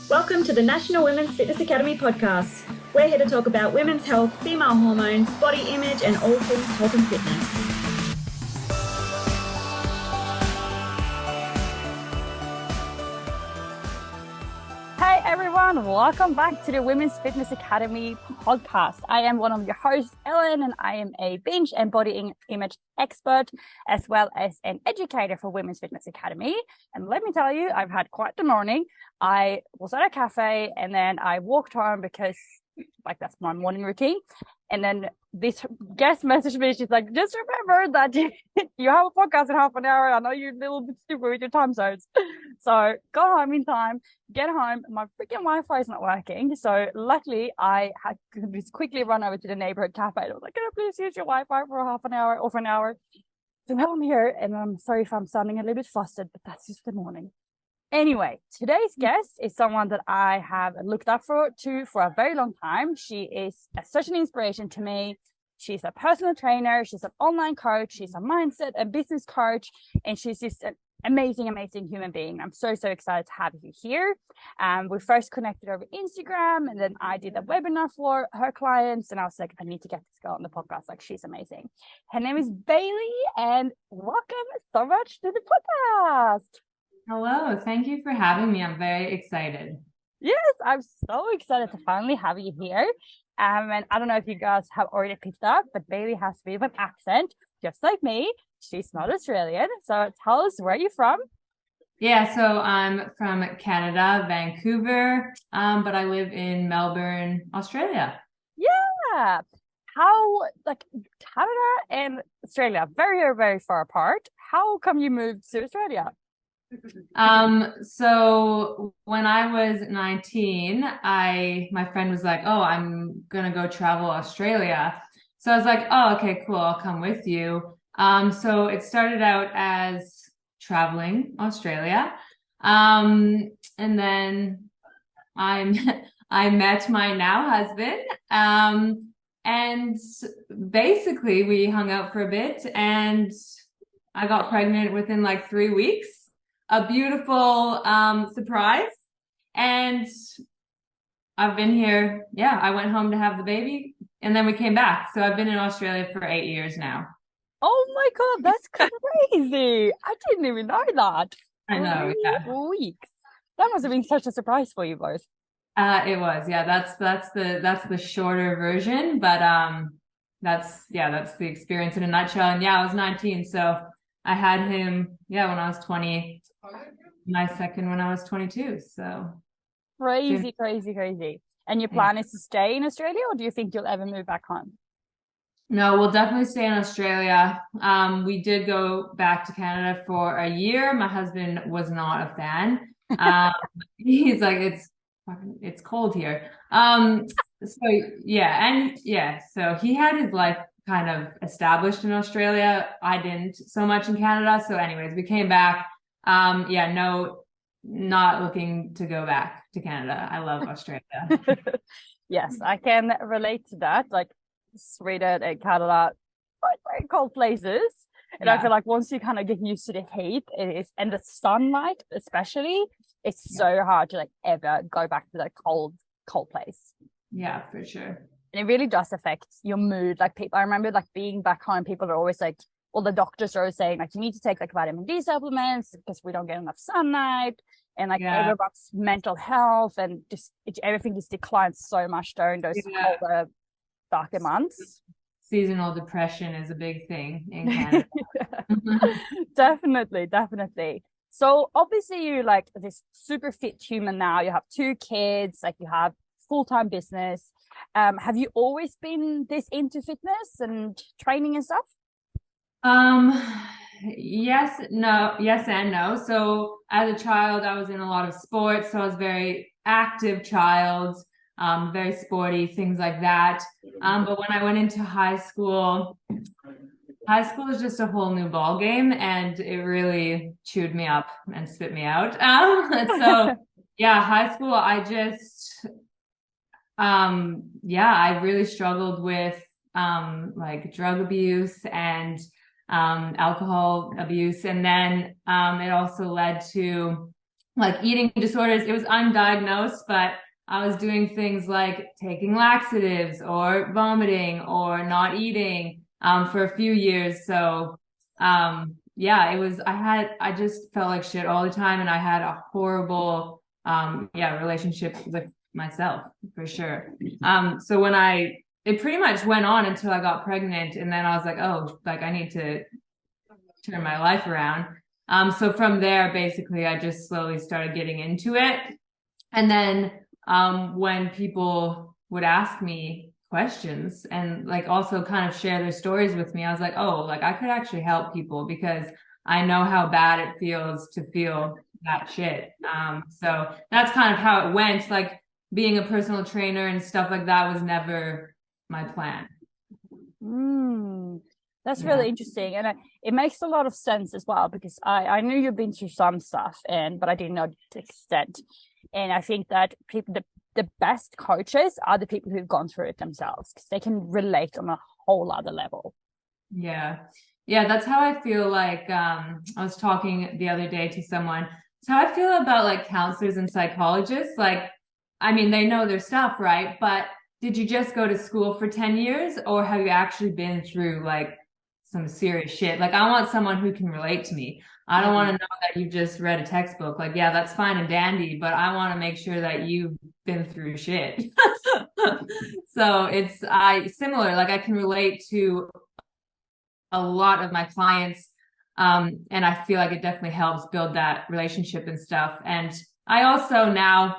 Welcome to the National Women's Fitness Academy podcast. We're here to talk about women's health, female hormones, body image, and all things health and fitness. Hey everyone, welcome back to the Women's Fitness Academy podcast. I am one of your hosts, Ellen, and I am a binge and body image expert, as well as an educator for Women's Fitness Academy. And let me tell you, I've had quite the morning. I was at a cafe and then I walked home because that's my morning routine. And then this guest messaged me. She's like, just remember that you have a podcast in half an hour. I know you're a little bit stupid with your time zones. So go home in time, get home. My freaking Wi-Fi is not working. So luckily I had to just quickly run over to the neighborhood cafe. And I was like, can I please use your Wi-Fi for half an hour or for an hour? So now I'm here, and I'm sorry if I'm sounding a little bit flustered, but that's just the morning. Anyway, today's guest is someone that I have looked up for a very long time. She is such an inspiration to me. She's a personal trainer. She's an online coach. She's a mindset and business coach. And she's just an amazing, amazing human being. I'm so excited to have you here. We first connected over Instagram, and then I did a webinar for her clients. And I was like, I need to get this girl on the podcast. Like, she's amazing. Her name is Bailey, and welcome so much to the podcast. Hello, thank you for having me. I'm very excited. Yes, I'm so excited to finally have you here. And I don't know if you guys have already picked up, but Bailey has a bit of an accent, just like me. She's not Australian. So tell us, where are you from? Yeah, so I'm from Canada, Vancouver, but I live in Melbourne, Australia. Yeah. How, Canada and Australia, very, very far apart. How come you moved to Australia? So when I was 19, my friend was like, oh, I'm gonna go travel Australia. So I was like, oh, okay, cool, I'll come with you. So it started out as traveling Australia. And then I met my now husband. And basically we hung out for a bit, and I got pregnant within 3 weeks. A beautiful surprise, and I've been here. Yeah, I went home to have the baby, and then we came back. So I've been in Australia for 8 years now. Oh my God, that's crazy. I didn't even know that. I know. 3 weeks. That must have been such a surprise for you both. It was. Yeah, that's the shorter version, but that's the experience in a nutshell. And yeah, I was 19, so I had him when I was 20. My second when I was 22. So crazy. And your plan is to stay in Australia, or do you think you'll ever move back home? No, we'll definitely stay in Australia. We did go back to Canada for a year. My husband was not a fan. He's like, it's cold here. So he had his life kind of established in Australia. I didn't so much in Canada. So anyways, we came back. Not looking to go back to Canada. I love Australia. Yes, I can relate to that. Like Sweden and Canada, very cold places. And I feel like once you kind of get used to the heat, and the sunlight especially, it's so hard to ever go back to that cold place. Yeah, for sure. And it really does affect your mood. I remember being back home, people are always all the doctors are always saying you need to take vitamin D supplements because we don't get enough sunlight, and everyone's mental health and just everything just declines so much during those colder, darker months. Seasonal depression is a big thing in Canada. Definitely. So obviously you this super fit human now. You have 2 kids, you have full-time business. Have you always been this into fitness and training and stuff? Yes and no. So as a child, I was in a lot of sports. So I was a very active child, very sporty, things like that. But when I went into high school is just a whole new ball game, and it really chewed me up and spit me out. So yeah, high school, I just, I really struggled with, drug abuse and alcohol abuse. And then it also led to like eating disorders. It was undiagnosed, but I was doing things like taking laxatives or vomiting or not eating for a few years. So yeah, I just felt like shit all the time, and I had a horrible relationship with myself for sure. So it pretty much went on until I got pregnant, and then I was like, oh, like I need to turn my life around. So from there, basically, I just slowly started getting into it. And then when people would ask me questions and like also kind of share their stories with me, I was like, oh, like I could actually help people because I know how bad it feels to feel that shit. So that's kind of how it went. Like being a personal trainer and stuff like that was never my plan. That's Yeah. really interesting, and it makes a lot of sense as well, because I knew you've been through some stuff, but I didn't know the extent. And I think that the best coaches are the people who've gone through it themselves, because they can relate on a whole other level. Yeah. Yeah, that's how I feel. Like I was talking the other day to someone. It's how I feel about like counselors and psychologists. Like, I mean, they know their stuff, right? But did you just go to school for 10 years, or have you actually been through like some serious shit? Like, I want someone who can relate to me. I don't want to know that you just read a textbook. Like, yeah, that's fine and dandy, but I want to make sure that you've been through shit. So it's similar. Like, I can relate to a lot of my clients, and I feel like it definitely helps build that relationship and stuff. And I also now,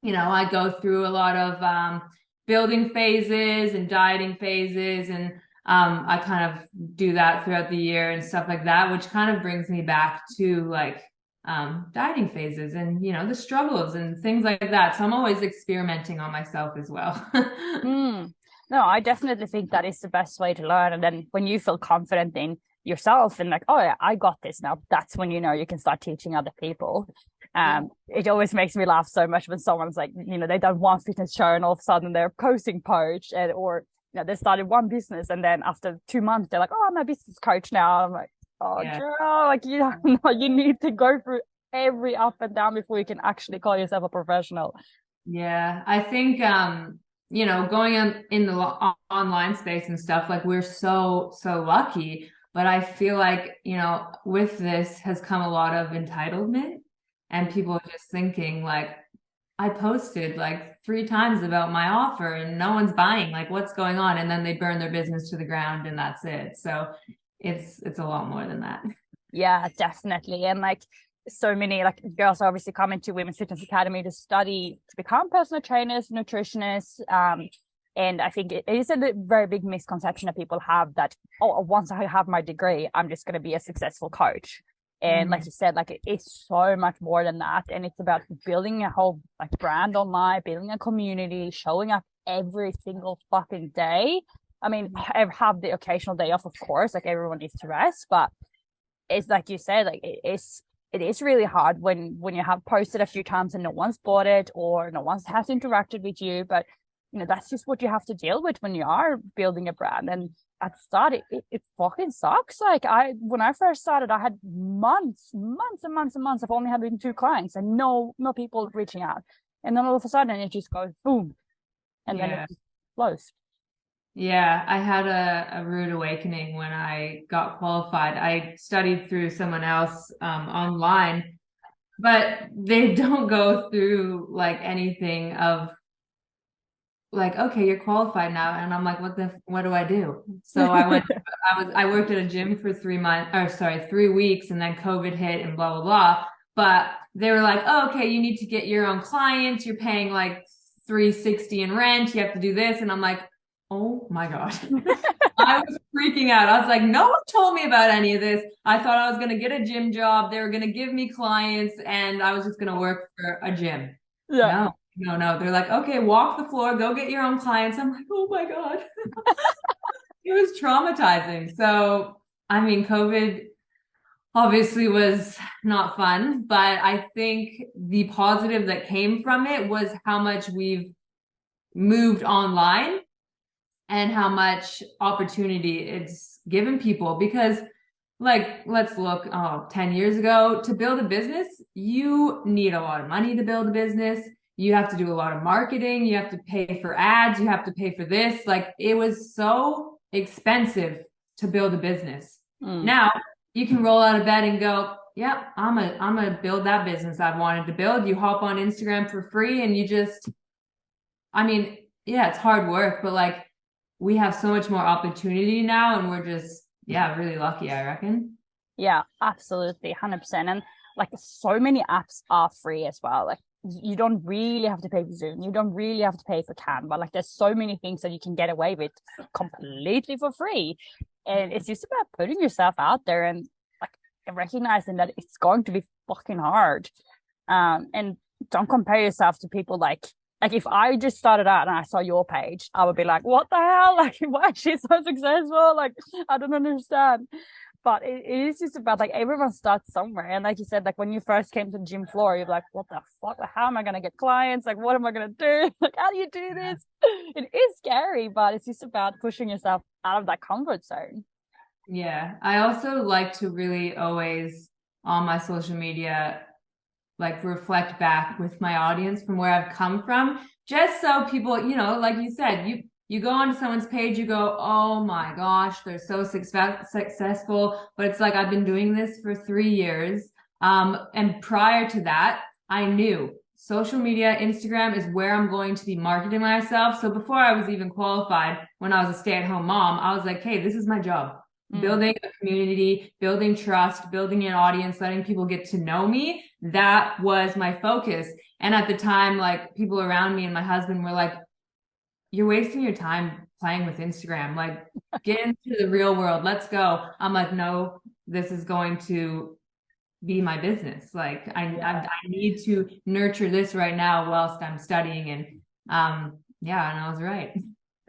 I go through a lot of building phases and dieting phases, and I kind of do that throughout the year and stuff like that, which kind of brings me back to like dieting phases and the struggles and things like that. So I'm always experimenting on myself as well. No, I definitely think that is the best way to learn. And then when you feel confident in yourself and like, oh yeah, I got this now, that's when you can start teaching other people. It always makes me laugh so much when someone's like, they've done one fitness show and all of a sudden they're a coaching coach, or they started one business and then after 2 months they're like, oh, I'm a business coach now. I'm like, oh yeah. Girl, like you need to go through every up and down before you can actually call yourself a professional. Yeah, I think going in the online space and stuff, like we're so lucky, but I feel like with this has come a lot of entitlement and people just thinking like, I posted like 3 times about my offer and no one's buying, like what's going on? And then they burn their business to the ground and that's it. So it's a lot more than that. Yeah, definitely. And like so many like girls are obviously coming to Women's Fitness Academy to study to become personal trainers, nutritionists. And I think it is a very big misconception that people have that, oh, once I have my degree, I'm just going to be a successful coach. And like you said, like it's so much more than that. And it's about building a whole like brand online, building a community, showing up every single fucking day. I mean, I have the occasional day off, of course, like everyone needs to rest, but it's like you said, like it is really hard when you have posted a few times and no one's bought it or no one has interacted with you. But that's just what you have to deal with when you are building a brand. And at the start, it fucking sucks. Like when I first started, I had months and months I've only had 2 clients and no people reaching out. And then all of a sudden it just goes boom. And then it just flows. Yeah, I had a rude awakening when I got qualified. I studied through someone else online, but they don't go through like anything of like, okay, you're qualified now. And I'm like, what do I do? So I worked at a gym for 3 weeks, and then COVID hit and blah, blah, blah. But they were like, oh, okay, you need to get your own clients. You're paying like $360 in rent. You have to do this. And I'm like, oh my God. I was freaking out. I was like, no one told me about any of this. I thought I was going to get a gym job. They were going to give me clients and I was just going to work for a gym. Yeah. No. They're like, okay, walk the floor, go get your own clients. I'm like, oh my God. It was traumatizing. So, I mean, COVID obviously was not fun, but I think the positive that came from it was how much we've moved online and how much opportunity it's given people. Because like, let's look, 10 years ago, to build a business, you need a lot of money to build a business. You have to do a lot of marketing. You have to pay for ads. You have to pay for this. Like, it was so expensive to build a business. Now you can roll out of bed and go, yeah, I'm gonna build that business I've wanted to build. You hop on Instagram for free and you just, I mean, yeah, it's hard work, but like, we have so much more opportunity now, and we're just, yeah, really lucky, I reckon. Yeah, absolutely, 100%. And like, so many apps are free as well. Like, you don't really have to pay for Zoom. You don't really have to pay for Canva. Like, there's so many things that you can get away with completely for free. And it's just about putting yourself out there and like recognizing that it's going to be fucking hard. And don't compare yourself to people like if I just started out and I saw your page, I would be like, what the hell? Like, why is she so successful? Like, I don't understand. But it is just about like everyone starts somewhere. And like you said, like when you first came to the gym floor, you're like, what the fuck? How am I going to get clients? Like, what am I going to do? Like, how do you do this? It is scary, but it's just about pushing yourself out of that comfort zone. Yeah. I also like to really always on my social media, like reflect back with my audience from where I've come from, just so people, like you said, you go onto someone's page, you go, oh my gosh, they're so successful. But it's like, I've been doing this for 3 years. And prior to that, I knew social media, Instagram is where I'm going to be marketing myself. So before I was even qualified, when I was a stay-at-home mom, I was like, hey, this is my job. Building a community, building trust, building an audience, letting people get to know me. That was my focus. And at the time, like people around me and my husband were like, you're wasting your time playing with Instagram. Like, get into the real world. Let's go. I'm like, no, this is going to be my business. Like, I need to nurture this right now whilst I'm studying. And yeah, and I was right.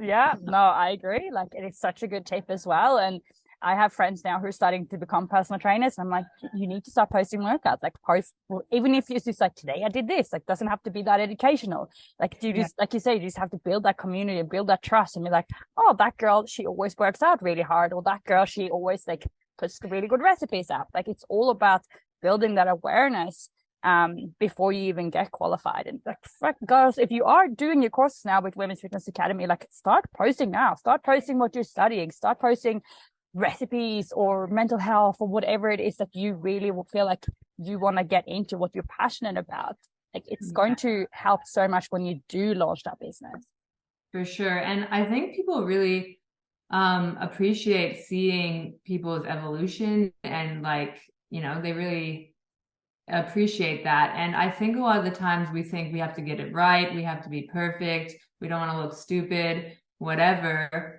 Yeah, no, I agree. Like, it is such a good tip as well. And I have friends now who are starting to become personal trainers. I'm like, you need to start posting workouts. Like, post, well, even if it's just like, today I did this. Like, doesn't have to be that educational. Like, you just, like you say, you just have to build that community, build that trust, and be like, oh, that girl, she always works out really hard, or that girl, she always like puts really good recipes out. Like, it's all about building that awareness before you even get qualified. And like, girls, if you are doing your courses now with Women's Fitness Academy, like, start posting now. Start posting what you're studying. Start posting recipes or mental health or whatever it is that you really will feel like you want to get into, what you're passionate about. Like, it's going to help so much when you do launch that business. For sure. And I think people really appreciate seeing people's evolution, and like, they really appreciate that. And I think a lot of the times we think we have to get it right, we have to be perfect, we don't want to look stupid, whatever.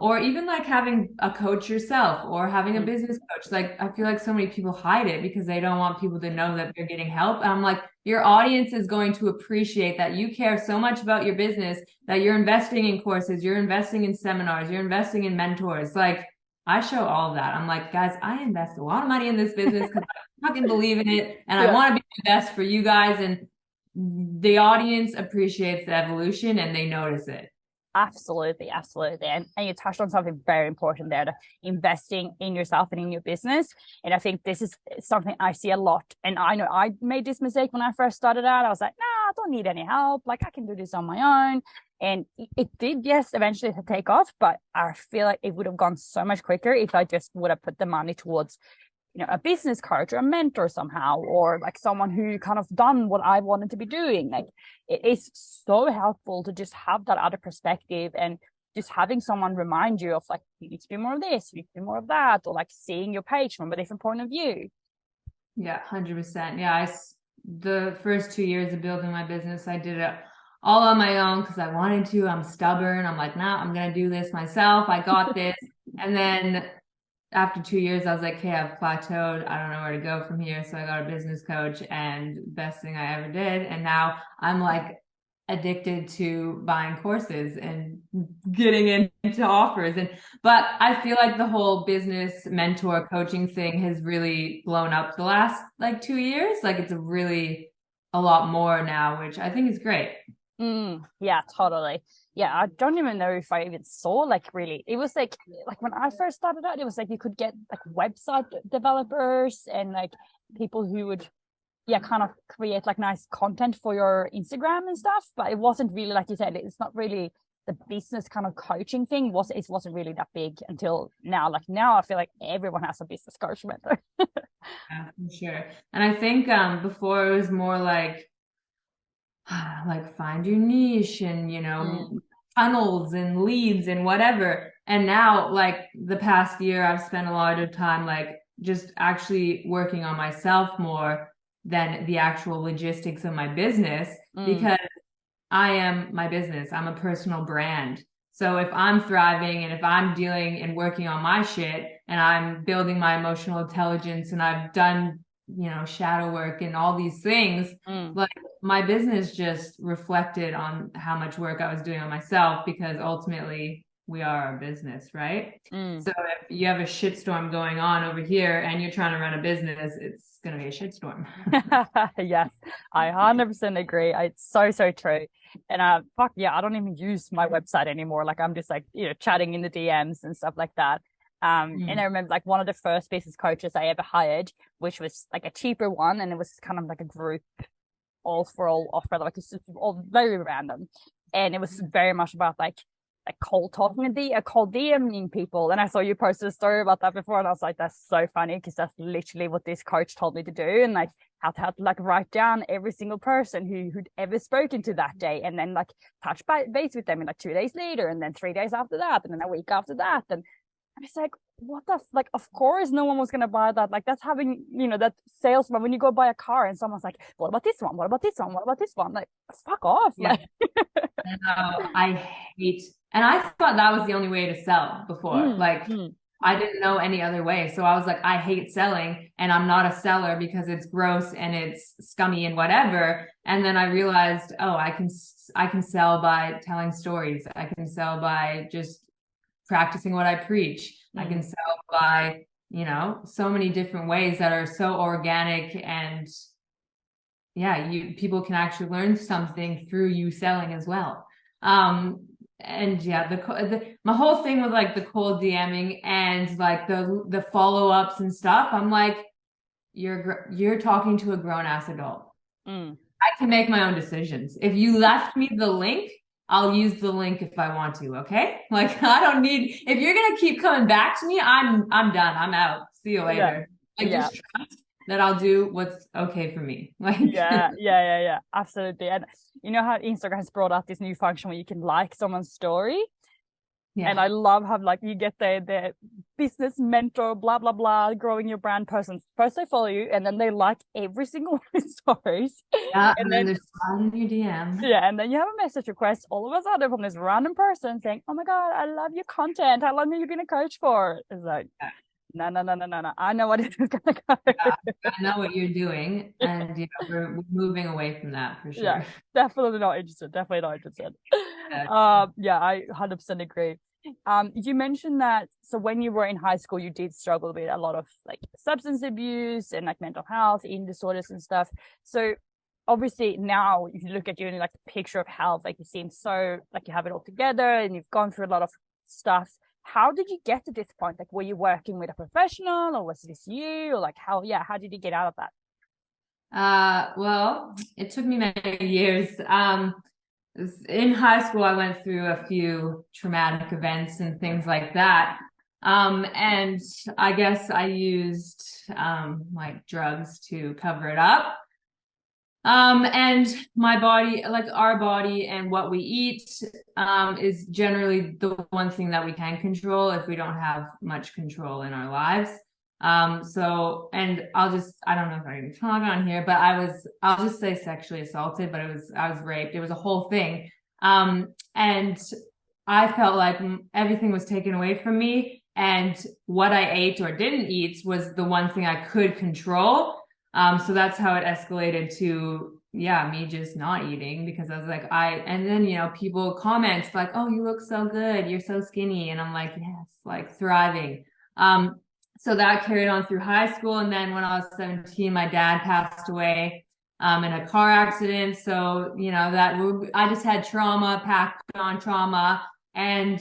Or even like having a coach yourself or having a business coach. Like, I feel like so many people hide it because they don't want people to know that they're getting help. And I'm like, your audience is going to appreciate that you care so much about your business, that you're investing in courses, you're investing in seminars, you're investing in mentors. Like, I show all of that. I'm like, guys, I invest a lot of money in this business because I fucking believe in it, and I want to be the best for you guys. And the audience appreciates the evolution and they notice it. Absolutely. And you touched on something very important there, investing in yourself and in your business. And I think this is something I see a lot. And I know I made this mistake when I first started out. I was like, nah, I don't need any help. Like, I can do this on my own. And it did, yes, eventually take off, but I feel like it would have gone so much quicker if I just would have put the money towards a business coach or a mentor somehow, or like someone who kind of done what I wanted to be doing. Like, it is so helpful to just have that other perspective, and just having someone remind you of like, you need to do more of this, you need to do more of that, or like seeing your page from a different point of view. Yeah, 100%. Yeah, the first 2 years of building my business, I did it all on my own because I wanted to. I'm stubborn. I'm like, nah, I'm gonna do this myself. I got this. And then after 2 years, I was like, hey, I've plateaued. I don't know where to go from here. So I got a business coach, and best thing I ever did. And now I'm like addicted to buying courses and getting into offers. But I feel like the whole business mentor coaching thing has really blown up the last like 2 years. Like, it's a lot more now, which I think is great. Yeah, totally. Yeah, I don't even know if I even saw like really. It was like when I first started out, it was like you could get like website developers and like people who would kind of create like nice content for your Instagram and stuff. But it wasn't really, like you said, it's not really the business kind of coaching thing. It wasn't really that big until now. Like now I feel like everyone has a business coach mentor. Yeah, for sure. And I think before it was more like find your niche and tunnels and leads and whatever. And now like the past year I've spent a lot of time like just actually working on myself more than the actual logistics of my business, because I am my business. I'm a personal brand. So if I'm thriving and if I'm dealing and working on my shit and I'm building my emotional intelligence and I've done, shadow work and all these things, like my business just reflected on how much work I was doing on myself, because ultimately we are our business, right? So if you have a shitstorm going on over here and you're trying to run a business, it's going to be a shitstorm. Yes, I 100% agree. It's so, so true. And I don't even use my website anymore. Like I'm just like, chatting in the DMs and stuff like that. And I remember like one of the first business coaches I ever hired, which was like a cheaper one, and it was kind of like a group all for all offer, like it's just all very random. And it was very much about like cold talking and cold DMing people. And I saw you posted a story about that before, and I was like, that's so funny, because that's literally what this coach told me to do. And like how to like write down every single person who'd ever spoken to that day, and then like touch base with them in like 2 days later, and then 3 days after that, and then a week after that. And it's like, what the like, of course no one was gonna buy that. Like that's having, that salesman when you go buy a car and someone's like, what about this one, what about this one, what about this one? Like, fuck off. Yeah. Like I hate, and I thought that was the only way to sell before. I didn't know any other way. So I was like, I hate selling, and I'm not a seller because it's gross and it's scummy and whatever. And then I realized, oh, I can sell by telling stories. I can sell by just practicing what I preach. I can sell by, so many different ways that are so organic, and people can actually learn something through you selling as well. And my whole thing with like the cold DMing and like the follow-ups and stuff, I'm like, you're talking to a grown-ass adult. I can make my own decisions. If you left me the link, I'll use the link if I want to. Okay. Like I don't need, if you're going to keep coming back to me, I'm done. I'm out. See you later. Just trust that I'll do what's okay for me. Like, absolutely. And you know how Instagram has brought out this new function where you can like someone's story? Yeah. And I love how like you get the business mentor, blah, blah, blah, growing your brand person. First they follow you, and then they like every single one of your stories. Yeah, and then they're sliding your DM. Yeah, and then you have a message request all of a sudden from this random person saying, oh my God, I love your content. How long are you being a coach for? It's like, no. I know what it is going to go. I know what you're doing, and we're moving away from that for sure. Yeah, definitely not interested. I 100% agree. You mentioned that, so when you were in high school, you did struggle with a lot of like substance abuse and like mental health, eating disorders and stuff. So obviously now if you look at you in like the picture of health, like you seem so like you have it all together and you've gone through a lot of stuff. How did you get to this point? Like, were you working with a professional, or was this you, or like how did you get out of that? Well, it took me many years. In high school, I went through a few traumatic events and things like that. And I guess I used like drugs to cover it up. And my body, like our body and what we eat, is generally the one thing that we can control if we don't have much control in our lives. So, and I don't know if I can talk on here, but I'll just say sexually assaulted, but I was raped. It was a whole thing. And I felt like everything was taken away from me, and what I ate or didn't eat was the one thing I could control. So that's how it escalated to, me just not eating, because I was like, and then, people comment like, oh, you look so good. You're so skinny. And I'm like, yes, like thriving. So that carried on through high school. And then when I was 17, my dad passed away. in a car accident. So, I just had trauma, packed on trauma, and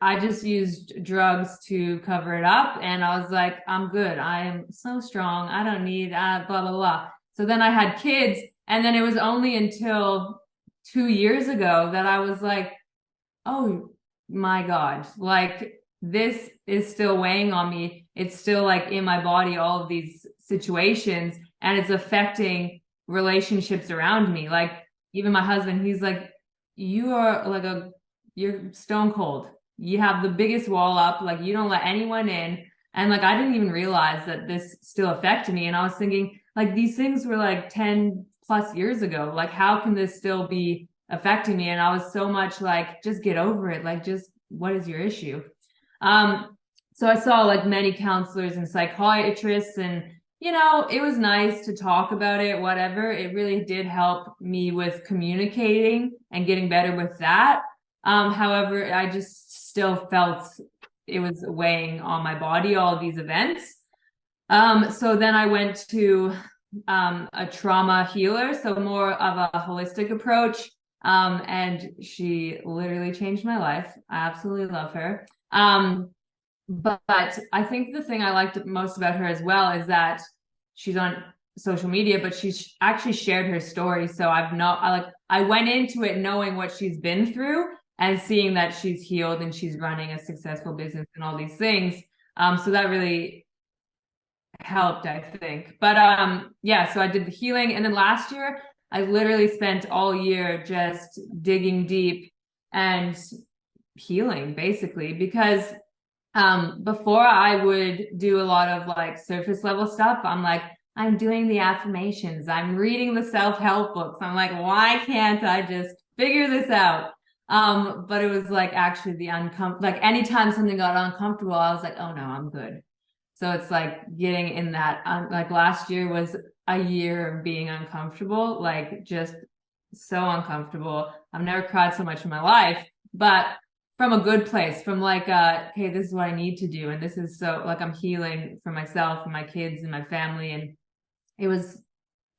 I just used drugs to cover it up. And I was like, I'm good. I am so strong. I don't need blah, blah, blah. So then I had kids. And then it was only until 2 years ago that I was like, oh my God, like this is still weighing on me. It's still like in my body, all of these situations, and it's affecting relationships around me. Like even my husband, he's like, you are like you're stone cold. You have the biggest wall up, like you don't let anyone in. And like I didn't even realize that this still affected me. And I was thinking, like, these things were like 10 plus years ago. Like, how can this still be affecting me? And I was so much like, just get over it. Like, just what is your issue? So I saw like many counselors and psychiatrists, and it was nice to talk about it, whatever. It really did help me with communicating and getting better with that. However, I just still felt it was weighing on my body, all of these events. So then I went to a trauma healer, so more of a holistic approach. And she literally changed my life. I absolutely love her. But I think the thing I liked most about her as well is that she's on social media, but she's actually shared her story. So I went into it knowing what she's been through and seeing that she's healed and she's running a successful business and all these things. So that really helped, I think. But so I did the healing, and then last year I literally spent all year just digging deep and healing, basically, because before I would do a lot of like surface level stuff. I'm like, I'm doing the affirmations, I'm reading the self-help books. I'm like, why can't I just figure this out? But it was like actually like anytime something got uncomfortable, I was like, oh no, I'm good. So it's like getting in that, like last year was a year of being uncomfortable, like just so uncomfortable. I've never cried so much in my life, but from a good place, from like, hey, this is what I need to do. And this is so like, I'm healing for myself and my kids and my family. And it was,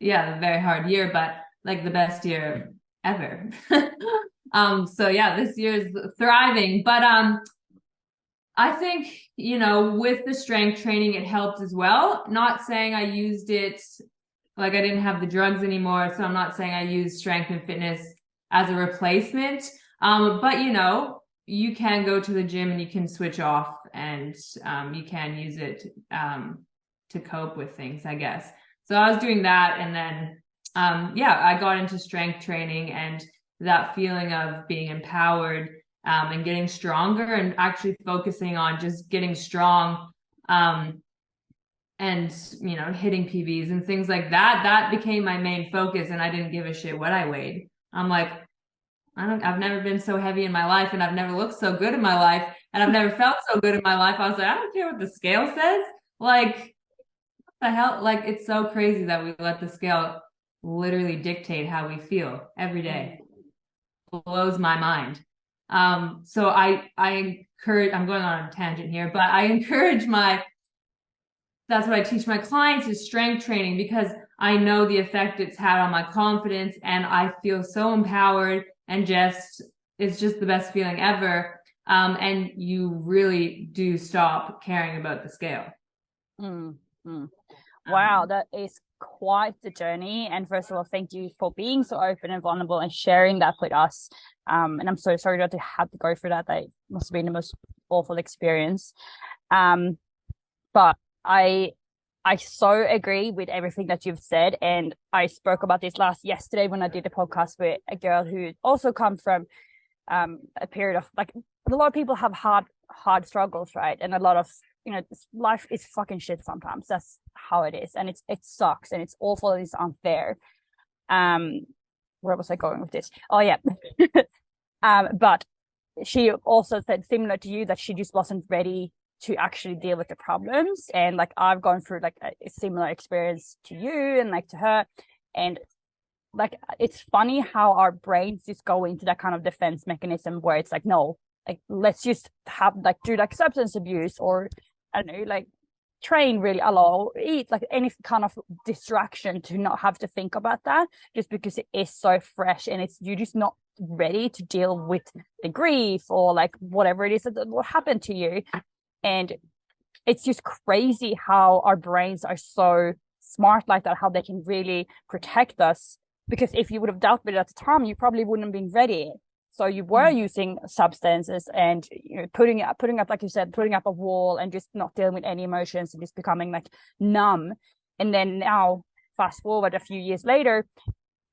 a very hard year, but like the best year ever. So this year is thriving, but, I think, with the strength training, it helped as well. Not saying I used it, like I didn't have the drugs anymore. So I'm not saying I used strength and fitness as a replacement. But you can go to the gym and you can switch off, and you can use it to cope with things, I guess. So I was doing that, and then I got into strength training and that feeling of being empowered and getting stronger, and actually focusing on just getting strong and hitting PBs and things like that. That became my main focus, and I didn't give a shit what I weighed. I'm like, I've never been so heavy in my life, and I've never looked so good in my life, and I've never felt so good in my life. I was like, I don't care what the scale says. Like, what the hell? Like, it's so crazy that we let the scale literally dictate how we feel every day. It blows my mind. So I encourage, I'm going on a tangent here, but I encourage that's what I teach my clients, is strength training, because I know the effect it's had on my confidence, and I feel so empowered, and it's just the best feeling ever. And you really do stop caring about the scale. Wow, that is quite the journey. And first of all, thank you for being so open and vulnerable and sharing that with us. And I'm so sorry that you had to go through that. That must have been the most awful experience. But I so agree with everything that you've said. And I spoke about this yesterday when I did the podcast with a girl who also comes from a period of, like, a lot of people have hard struggles, right? And a lot of, life is fucking shit sometimes. That's how it is. And it sucks, and it's awful, and it's unfair. Where was I going with this? Oh yeah. But she also said, similar to you, that she just wasn't ready to actually deal with the problems. And like, I've gone through like a similar experience to you and like to her. And like, it's funny how our brains just go into that kind of defense mechanism where it's like, no, like, let's just do like substance abuse, or I don't know, like train really a lot, or eat like any kind of distraction to not have to think about that, just because it is so fresh and you're just not ready to deal with the grief or like whatever it is that will happen to you. And it's just crazy how our brains are so smart like that, how they can really protect us. Because if you would have dealt with it at the time, you probably wouldn't have been ready. So you were using substances and putting up, like you said, putting up a wall and just not dealing with any emotions and just becoming like numb. And then now, fast forward a few years later,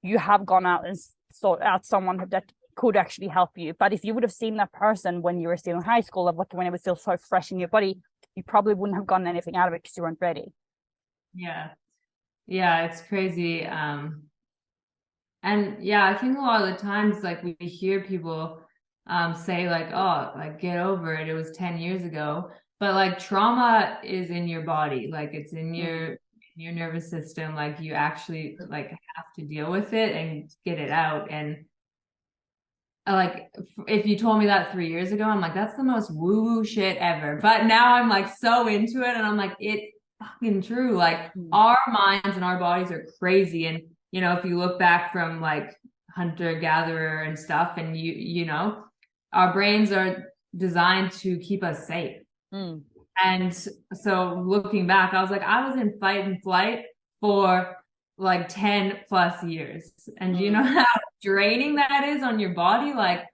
you have gone out and sought out someone that could actually help you. But if you would have seen that person when you were still in high school, or when it was still so fresh in your body, you probably wouldn't have gotten anything out of it because you weren't ready. Yeah. Yeah, it's crazy. And yeah, I think a lot of the times, like we hear people say like, oh, like get over it. It was 10 years ago. But like trauma is in your body, like it's in your nervous system. Like you actually like have to deal with it and get it out. And like if you told me that 3 years ago, I'm like, that's the most woo-woo shit ever. But now I'm like so into it, and I'm like, it's fucking true. Like our minds and our bodies are crazy. And if you look back from like hunter-gatherer and stuff, and you know, our brains are designed to keep us safe. And so looking back, I was like, I was in fight and flight for like 10 plus years. And do you know how draining that is on your body? Like,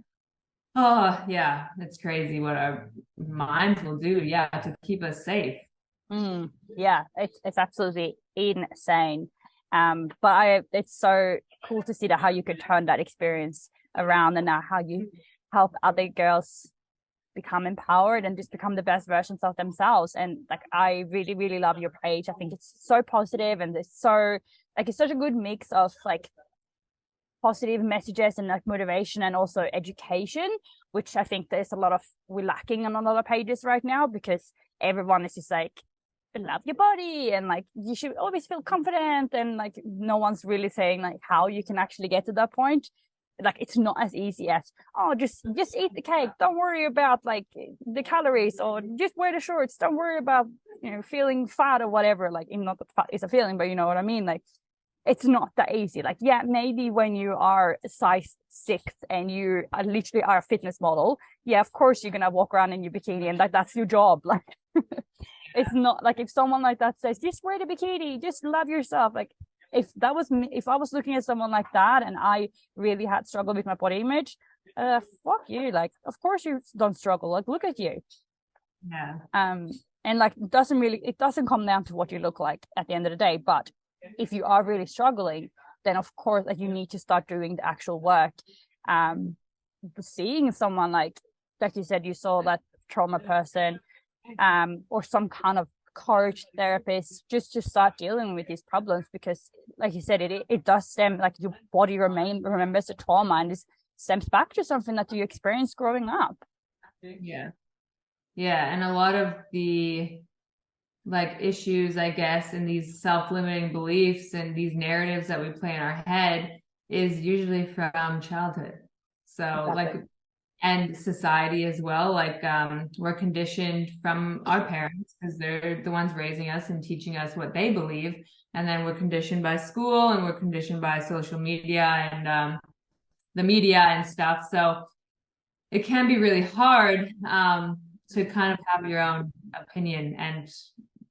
oh yeah, it's crazy what our minds will do, to keep us safe. Yeah, it's absolutely insane. But it's so cool to see that how you could turn that experience around, and now how you help other girls become empowered and just become the best versions of themselves. And like, I really, really love your page. I think it's so positive, and it's such a good mix of like positive messages and like motivation and also education, which I think we're lacking on a lot of pages right now, because everyone is just like, love your body and like you should always feel confident, and like no one's really saying like how you can actually get to that point. Like it's not as easy as, oh, just eat the cake, don't worry about like the calories, or just wear the shorts, don't worry about feeling fat or whatever. Like, even not that fat is a feeling, but you know what I mean. Like, it's not that easy. Like, yeah, maybe when you are size 6 and you are literally are a fitness model, yeah, of course you're gonna walk around in your bikini and that's your job. Like it's not like, if someone like that says just wear the bikini, just love yourself, like if that was me, if I was looking at someone like that and I really had struggled with my body image, fuck you. Like, of course you don't struggle. Like, look at you. Yeah. And like, it doesn't come down to what you look like at the end of the day. But if you are really struggling, then of course, like, you need to start doing the actual work. Seeing someone like you said, you saw that trauma person, or some kind of coach therapist, just to start dealing with these problems, because like you said, it does stem, like your body remembers the trauma, and it stems back to something that you experienced growing up. Yeah and a lot of the like issues, I guess, and these self-limiting beliefs and these narratives that we play in our head is usually from childhood. So exactly. Like, and society as well. Like, we're conditioned from our parents because they're the ones raising us and teaching us what they believe. And then we're conditioned by school, and we're conditioned by social media and the media and stuff. So it can be really hard to kind of have your own opinion and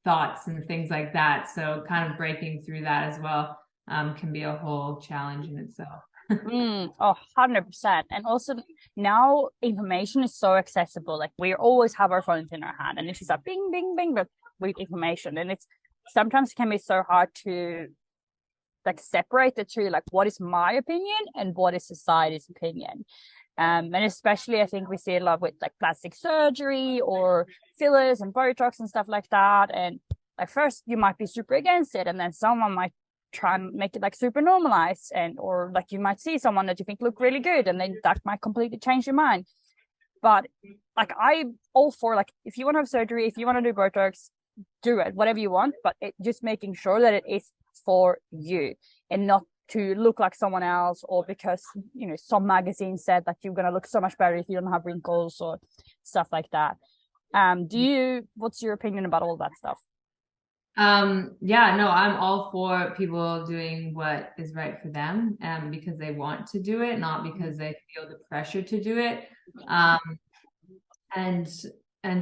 thoughts and things like that. So kind of breaking through that as well can be a whole challenge in itself. 100%. And also now information is so accessible. Like, we always have our phones in our hand, and it's just like bing, bing, bing, but with information. And it's sometimes it can be so hard to like separate the two, like what is my opinion and what is society's opinion. And especially I think we see a lot with like plastic surgery or fillers and Botox and stuff like that. And like, first you might be super against it, and then someone might try and make it like super normalized, and or like you might see someone that you think look really good, and then that might completely change your mind. But like, I'm all for, like, if you want to have surgery, if you want to do Botox, do it, whatever you want, but just making sure that it is for you and not to look like someone else, or because some magazine said that you're going to look so much better if you don't have wrinkles or stuff like that. What's your opinion about all that stuff? Yeah, no, I'm all for people doing what is right for them, because they want to do it, not because they feel the pressure to do it. Um, and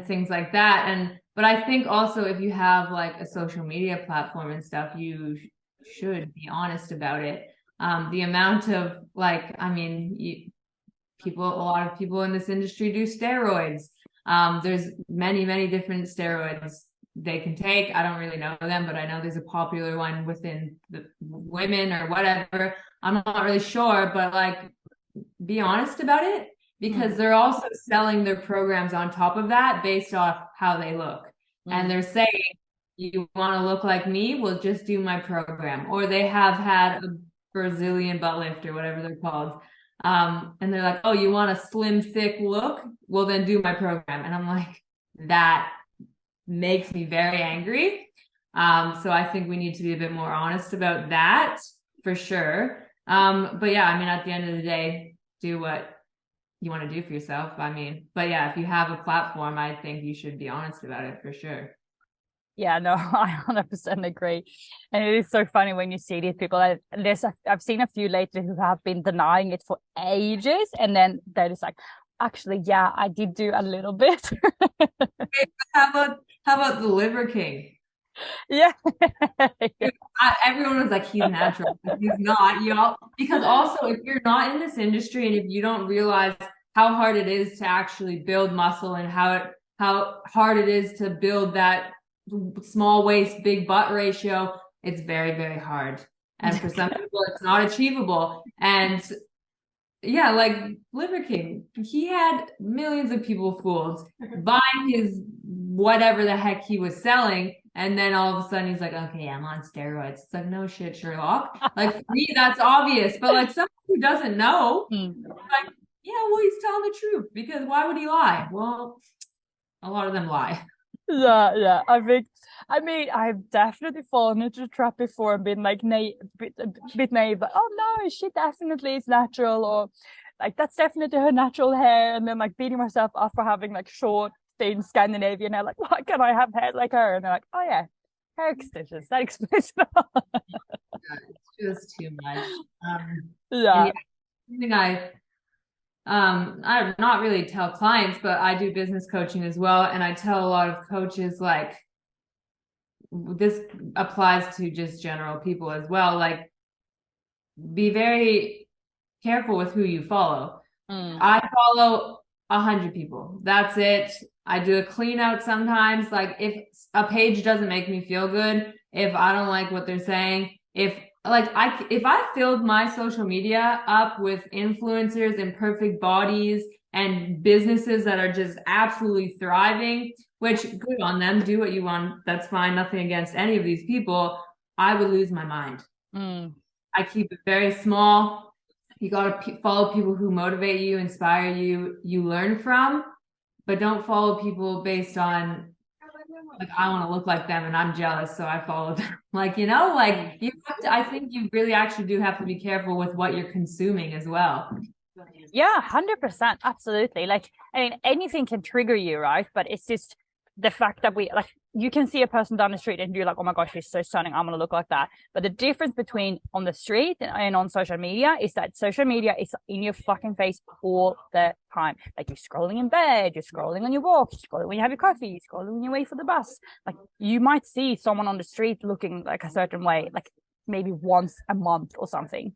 things like that. But I think also if you have like a social media platform and stuff, you should be honest about it. The amount of like, I mean, a lot of people in this industry do steroids. There's many different steroids they can take. I don't really know them, but I know there's a popular one within the women or whatever. I'm not really sure, but like, be honest about it, because they're also selling their programs on top of that based off how they look. And they're saying, you want to look like me? Well, just do my program. Or they have had a Brazilian butt lift or whatever they're called. And they're like, oh, you want a slim, thick look? Well, then do my program. And I'm like, that makes me very angry. So I think we need to be a bit more honest about that for sure. But yeah, I mean, at the end of the day, do what you want to do for yourself. I mean, but yeah, if you have a platform, I think you should be honest about it for sure. Yeah, no, I 100% agree. And it is so funny when you see these people. I've seen a few lately who have been denying it for ages, and then they're just like, actually, yeah, I did do a little bit. How about the Liver King? Yeah. Everyone was like, he's natural. He's not, y'all. Because also, if you're not in this industry and if you don't realize how hard it is to actually build muscle and how hard it is to build that small waist, big butt ratio, it's very hard. And for some people, it's not achievable. And yeah, like Liver King, he had millions of people fooled buying his whatever the heck he was selling. And then all of a sudden he's like, okay, I'm on steroids. It's like, no shit, Sherlock. Like for me, that's obvious. But like someone who doesn't know, like, yeah, well, he's telling the truth, because why would he lie? Well, a lot of them lie. Yeah. I mean, I've definitely fallen into the trap before and been like bit naive, but oh no, she definitely is natural, or like that's definitely her natural hair, and then like beating myself up for having like short, thin Scandinavian hair. Like, why can't I have hair like her? And they're like, oh yeah, hair extensions. That explains it all. It's just too much. Yeah. And yeah, I not really tell clients, but I do business coaching as well. And I tell a lot of coaches, like, this applies to just general people as well. Like, be very careful with who you follow. I follow 100 people. That's it. I do a clean out sometimes. Like, if a page doesn't make me feel good, if I don't like what they're saying, if I filled my social media up with influencers and perfect bodies and businesses that are just absolutely thriving, which good on them, do what you want, that's fine, nothing against any of these people, I would lose my mind. I keep it very small. You got to follow people who motivate you, inspire you, you learn from, but don't follow people based on, like, I want to look like them and I'm jealous, so I follow them. Like, you know, like you have to, I think you really actually do have to be careful with what you're consuming as well. Yeah, 100%. Absolutely. Like, I mean, anything can trigger you, right? But it's just the fact that we, like, you can see a person down the street and you're like, oh my gosh, she's so stunning, I'm gonna look like that. But the difference between on the street and on social media is that social media is in your fucking face all the time. Like, you're scrolling in bed, you're scrolling on your walk, you're scrolling when you have your coffee, you're scrolling when you wait for the bus. Like, you might see someone on the street looking like a certain way, like maybe once a month or something.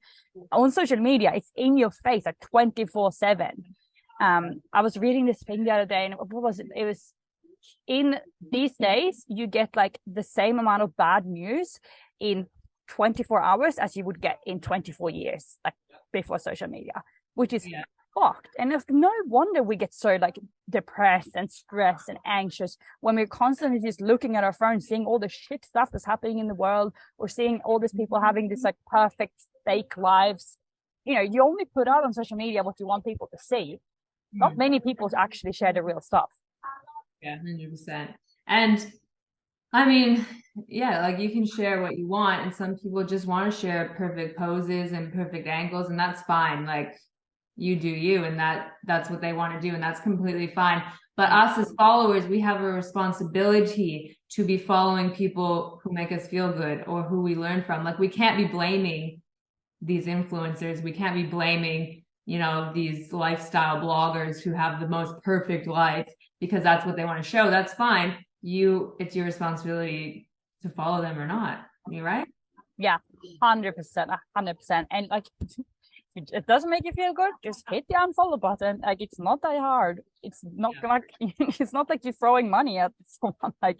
On social media, it's in your face like 24/7. I was reading this thing the other day, and what was it? It was, in these days, you get like the same amount of bad news in 24 hours as you would get in 24 years, like before social media, which is fucked. And it's no wonder we get so like depressed and stressed and anxious when we're constantly just looking at our phones, seeing all the shit stuff that's happening in the world, or seeing all these people having this like perfect fake lives. You know, you only put out on social media what you want people to see. Not many people actually share the real stuff. Yeah, 100%. And I mean, yeah, like you can share what you want, and some people just want to share perfect poses and perfect angles, and that's fine. Like, you do you, and that's what they want to do, and that's completely fine. But us as followers, we have a responsibility to be following people who make us feel good or who we learn from. Like we can't be blaming these influencers. We can't be blaming, these lifestyle bloggers who have the most perfect life because that's what they want to show. That's fine. It's your responsibility to follow them or not. You right? Yeah, 100%, 100%. And like, it doesn't make you feel good, just hit the unfollow button. Like, it's not that hard. It's not like it's not like you're throwing money at someone. Like,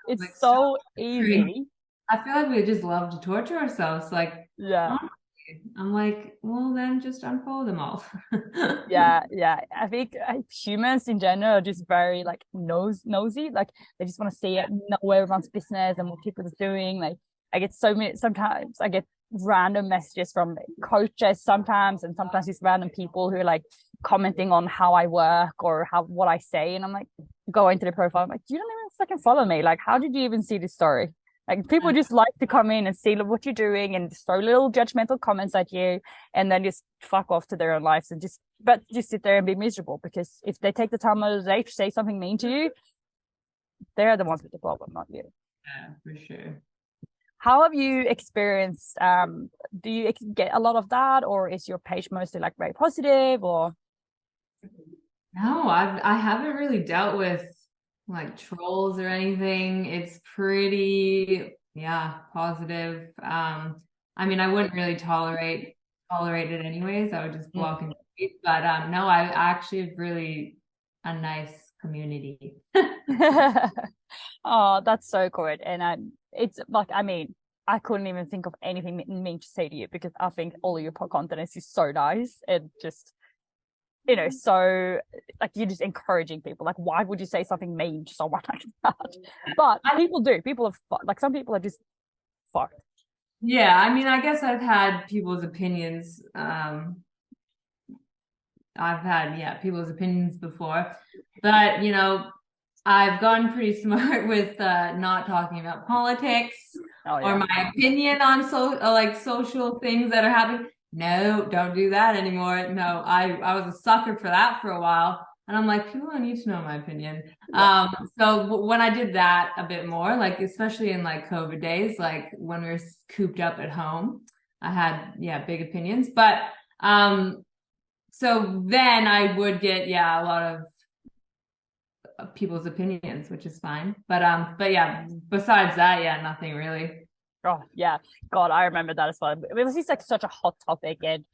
it's like, so easy. I feel like we just love to torture ourselves. Like, yeah. I'm like, well, then just unfollow them all. yeah. I think humans in general are just very like nosy. Like, they just want to see know everyone's business and what people are doing. Like, I get sometimes I get random messages from coaches sometimes, and sometimes these random people who are like commenting on how I work or what I say, and I'm like, go into the profile, I'm like, you don't even fucking follow me. Like, how did you even see this story? Like, people just like to come in and see what you're doing and just throw little judgmental comments at you, and then just fuck off to their own lives and just sit there and be miserable, because if they take the time of the day to say something mean to you, they're the ones with the problem, not you. Yeah, for sure. How have you experienced, do you get a lot of that, or is your page mostly like very positive? Or no, I haven't really dealt with like trolls or anything. It's pretty positive. I mean, I wouldn't really tolerate it anyways. I would just block and tweet. But no, I actually have really a nice community. Oh, that's so good. And it's like, I mean, I couldn't even think of anything mean to say to you, because I think all of your content is so nice and just, so like, you're just encouraging people. Like, why would you say something mean to someone like that? But people do. People are like, some people are just fucked. Yeah, I mean, I guess I've had people's opinions. I've had people's opinions before, but I've gotten pretty smart with not talking about politics or my opinion on social things that are happening. No, don't do that anymore. No, I was a sucker for that for a while. And I'm like, people don't need to know my opinion. So when I did that a bit more, like, especially in like COVID days, like when we were cooped up at home, I had, big opinions. But so then I would get, a lot of people's opinions, which is fine. But yeah, besides that, nothing really. Oh yeah, God, I remember that as well. It was just like such a hot topic, and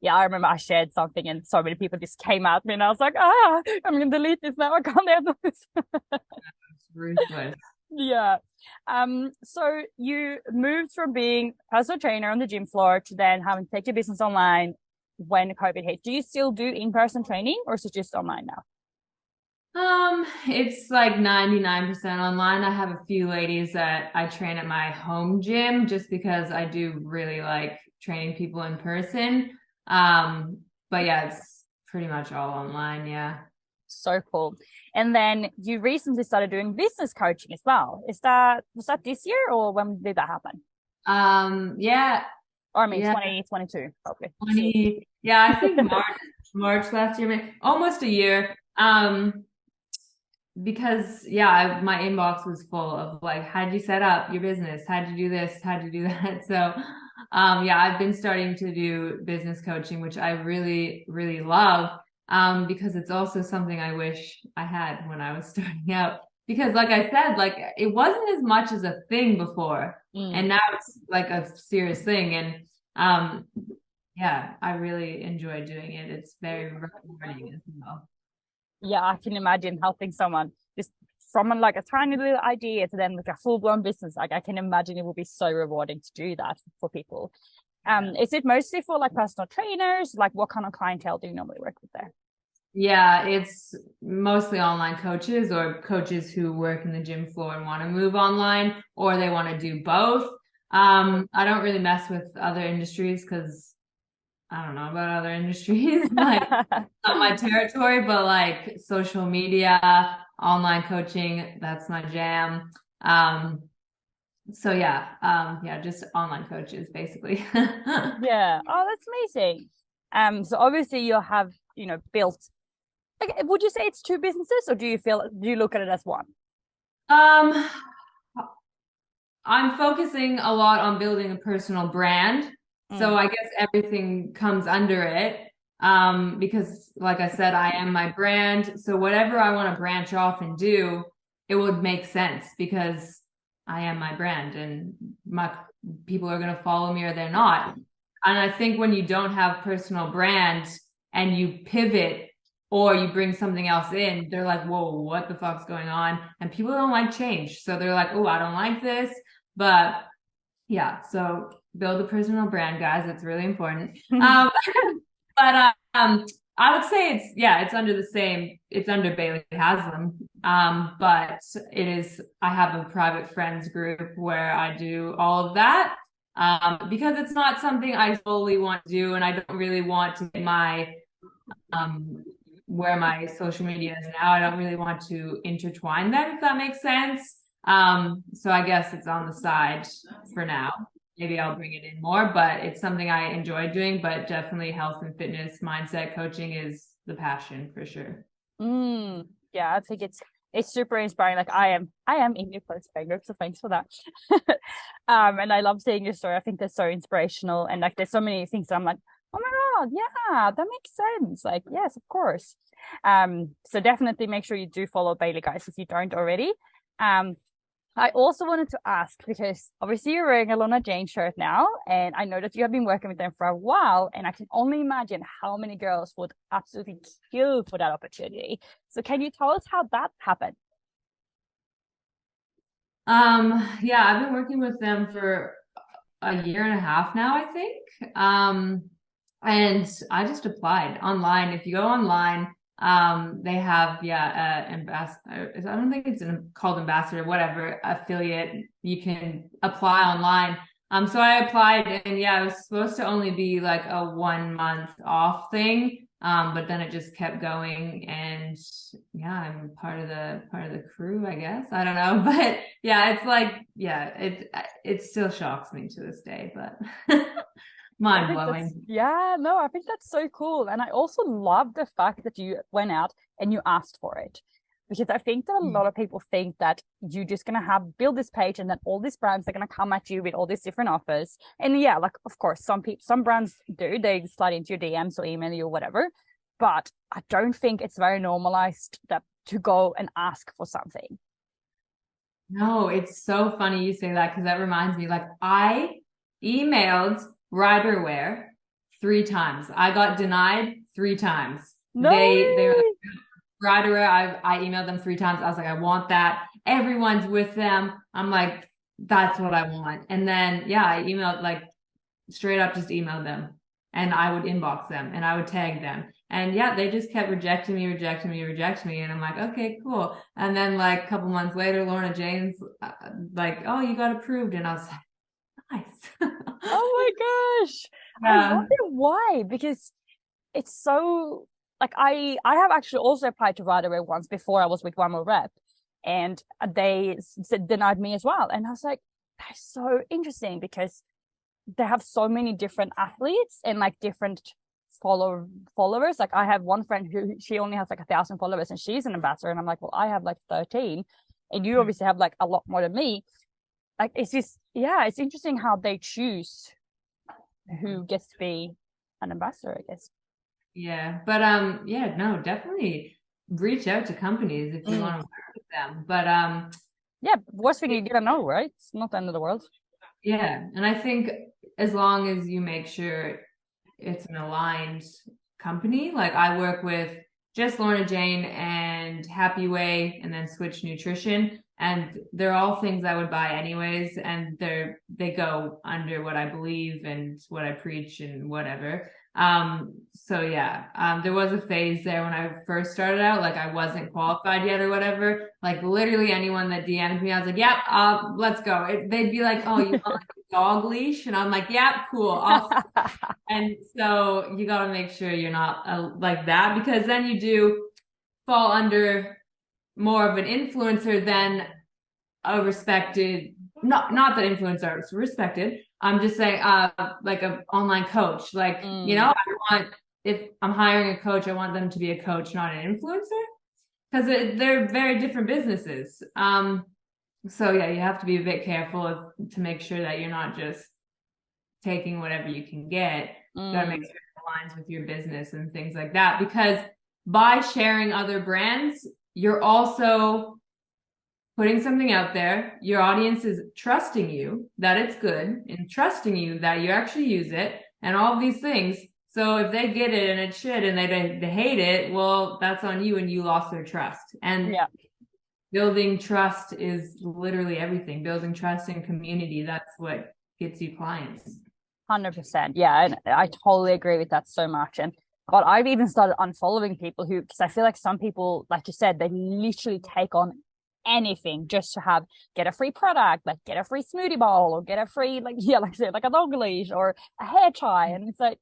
I remember I shared something and so many people just came at me, and I was like, I'm gonna delete this now. I can't handle this. It's ruthless. Yeah. So you moved from being a personal trainer on the gym floor to then having to take your business online when COVID hit. Do you still do in-person training, or is it just online now? It's like 99% online. I have a few ladies that I train at my home gym just because I do really like training people in person. But yeah, it's pretty much all online. Yeah. So cool. And then you recently started doing business coaching as well. Was that this year, or when did that happen? Yeah. Or I mean, 2022, probably. I think March last year, almost a year. Because my inbox was full of like, how'd you set up your business? How'd you do this? How'd you do that? So, I've been starting to do business coaching, which I really, really love. Because it's also something I wish I had when I was starting out. Because like I said, like it wasn't as much as a thing before, and now it's like a serious thing. And I really enjoy doing it. It's very rewarding as well. Yeah, I can imagine helping someone just from like a tiny little idea to then like a full-blown business. Like, I can imagine it will be so rewarding to do that for people. Is it mostly for like personal trainers? Like, what kind of clientele do you normally work with there? Yeah, it's mostly online coaches or coaches who work in the gym floor and want to move online, or they want to do both. I don't really mess with other industries because I don't know about other industries, like not my territory, but like social media, online coaching, that's my jam. So just online coaches basically. Yeah. Oh, that's amazing. So obviously you have, built Okay, would you say it's two businesses, or do you look at it as one? Um, I'm focusing a lot on building a personal brand. So Mm. I guess everything comes under it. Because like I said, I am my brand. So whatever I want to branch off and do, it would make sense because I am my brand and my people are going to follow me or they're not. And I think when you don't have personal brand and you pivot or you bring something else in, they're like, whoa, what the fuck's going on? And people don't like change. So they're like, oh, I don't like this. But yeah, so build a personal brand, guys. It's really important. But I would say it's under it's under Bailey Haslam. But I have a private friends group where I do all of that. Because it's not something I solely want to do, and I don't really want to get um where my social media is now. I don't really want to intertwine them, if that makes sense. So I guess it's on the side for now. Maybe I'll bring it in more, but it's something I enjoy doing. But definitely health and fitness mindset coaching is the passion for sure. Yeah, I think it's super inspiring. Like I am in your close friend group, so thanks for that. And I love seeing your story. I think that's so inspirational, and like there's so many things that I'm like, oh my god, yeah, that makes sense. Like yes, of course. So definitely make sure you do follow Bailey, guys, if you don't already. I also wanted to ask, because obviously you're wearing a Lorna Jane shirt now, and I know that you have been working with them for a while, and I can only imagine how many girls would absolutely kill for that opportunity. So can you tell us how that happened? Yeah, I've been working with them for a year and a half now, I think. And I just applied online. If you go online, they have ambassador. I don't think it's called ambassador, whatever affiliate. You can apply online. So I applied, and yeah, it was supposed to only be like a 1 month off thing. But then it just kept going, and yeah, I'm part of the crew, I guess. I don't know, but yeah, it's like it still shocks me to this day, but mind blowing. Yeah, no, I think that's so cool. And I also love the fact that you went out and you asked for it. Because I think that a lot of people think that you're just gonna build this page and then all these brands are gonna come at you with all these different offers. And yeah, like of course some brands do, they slide into your DMs or email you or whatever. But I don't think it's very normalized that to go and ask for something. No, it's so funny you say that because that reminds me, like I emailed Riderwear 3 times. I got denied 3 times. No. They were like, Riderwear, I emailed them 3 times. I was like, I want that. Everyone's with them. I'm like, that's what I want. And then yeah, I emailed, like straight up just emailed them, and I would inbox them and I would tag them. And yeah, they just kept rejecting me. And I'm like, okay, cool. And then like a couple months later, Lorna Jane's like, oh, you got approved. And I was like, nice. Oh my gosh. I Yeah. wonder why, because it's so like I have actually also applied to Riderway once before I was with One More Rep, and they denied me as well. And I was like, that's so interesting because they have so many different athletes and like different followers. Like I have one friend who she only has like 1,000 followers and she's an ambassador, and I'm like, well, I have like 13, and you obviously have like a lot more than me. Like it's just it's interesting how they choose who gets to be an ambassador, I guess. Yeah. But yeah, no, definitely reach out to companies if you want to work with them. But yeah, worst thing you gotta know, right? It's not the end of the world. yeah. And I think as long as you make sure it's an aligned company, like I work with just Lorna Jane and Happy Way and then Switch Nutrition, and they're all things I would buy anyways, and they go under what I believe and what I preach and whatever. So yeah, there was a phase there when I first started out, like I wasn't qualified yet or whatever. Like literally anyone that DM'd me, I was like, yep, let's go. They'd be like, oh, you want like a dog leash? And I'm like, yep, cool. And so you got to make sure you're not like that, because then you do fall under more of an influencer than a respected, not that influencers are respected. I'm just saying, like an online coach, like, you know, I want if I'm hiring a coach, I want them to be a coach, not an influencer, because they're very different businesses. So yeah, you have to be a bit careful to make sure that you're not just taking whatever you can get. You gotta make sure it aligns with your business and things like that. Because by sharing other brands, you're also putting something out there. Your audience is trusting you that it's good and trusting you that you actually use it and all of these things. So if they get it and it's shit and they hate it, well, that's on you and you lost their trust. And building trust is literally everything. Building trust in community, that's what gets you clients. 100%. Yeah, and I totally agree with that so much. And God, I've even started unfollowing people because I feel like some people, like you said, they literally take on anything just to get a free product, like get a free smoothie bowl or get a free, like I said, like a dog leash or a hair tie. And it's like,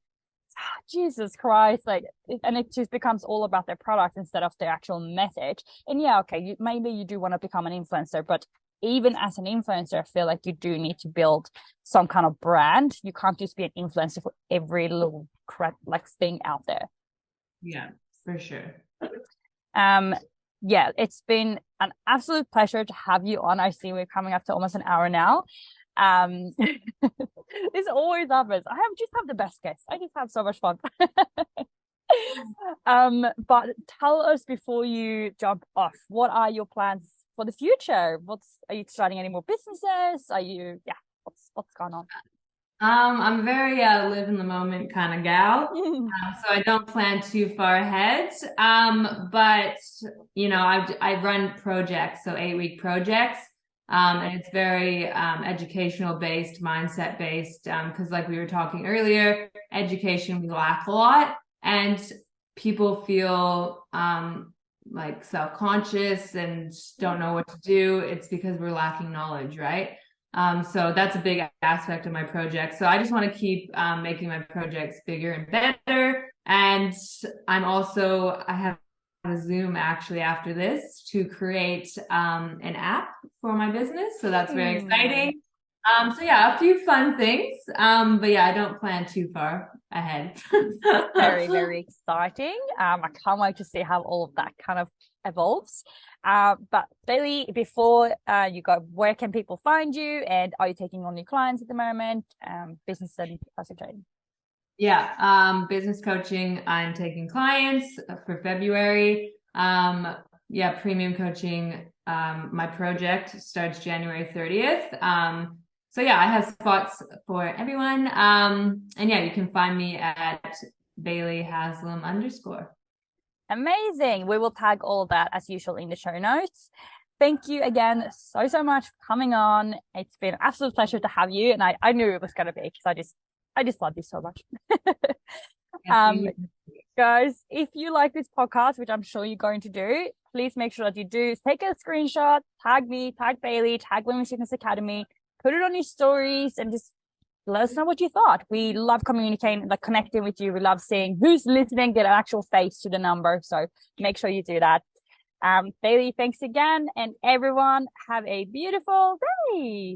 Jesus Christ, and it just becomes all about their product instead of their actual message. And yeah, okay, maybe you do want to become an influencer, but even as an influencer, I feel like you do need to build some kind of brand. You can't just be an influencer for every little crap thing out there. Yeah, for sure. Yeah, it's been an absolute pleasure to have you on. I see we're coming up to almost an hour now. This always happens. I just have the best guests. I just have so much fun. But tell us before you jump off, what are your plans for the future? Are you starting any more businesses? What's going on? I'm very live in the moment kind of gal, so I don't plan too far ahead. But I run projects, so 8-week projects, and it's very educational based, mindset based. Because like we were talking earlier, education we lack a lot, and people feel like self-conscious and don't know what to do. It's because we're lacking knowledge, right? So that's a big aspect of my project. So I just want to keep making my projects bigger and better. And I have a Zoom actually after this to create an app for my business. So that's very exciting. So yeah, a few fun things. But yeah, I don't plan too far ahead. Very, very exciting. I can't wait to see how all of that kind of evolves. But Bailey, before you go, where can people find you, and are you taking on new clients at the moment? Business and personal training. Yeah, business coaching. I'm taking clients for February. Premium coaching. My project starts January 30th. So yeah, I have spots for everyone. And yeah, you can find me at Bailey Haslam _. Amazing. We will tag all of that as usual in the show notes. Thank you again so much for coming on. It's been an absolute pleasure to have you, and I knew it was going to be because I just love you so much. Guys, if you like this podcast, which I'm sure you're going to do, please make sure that you do take a screenshot, tag me, tag Bailey, tag Women's Fitness Academy, put it on your stories, and just let us know what you thought. We love communicating, connecting with you. We love seeing who's listening, get an actual face to the number. So make sure you do that. Bailey, thanks again. And everyone, have a beautiful day.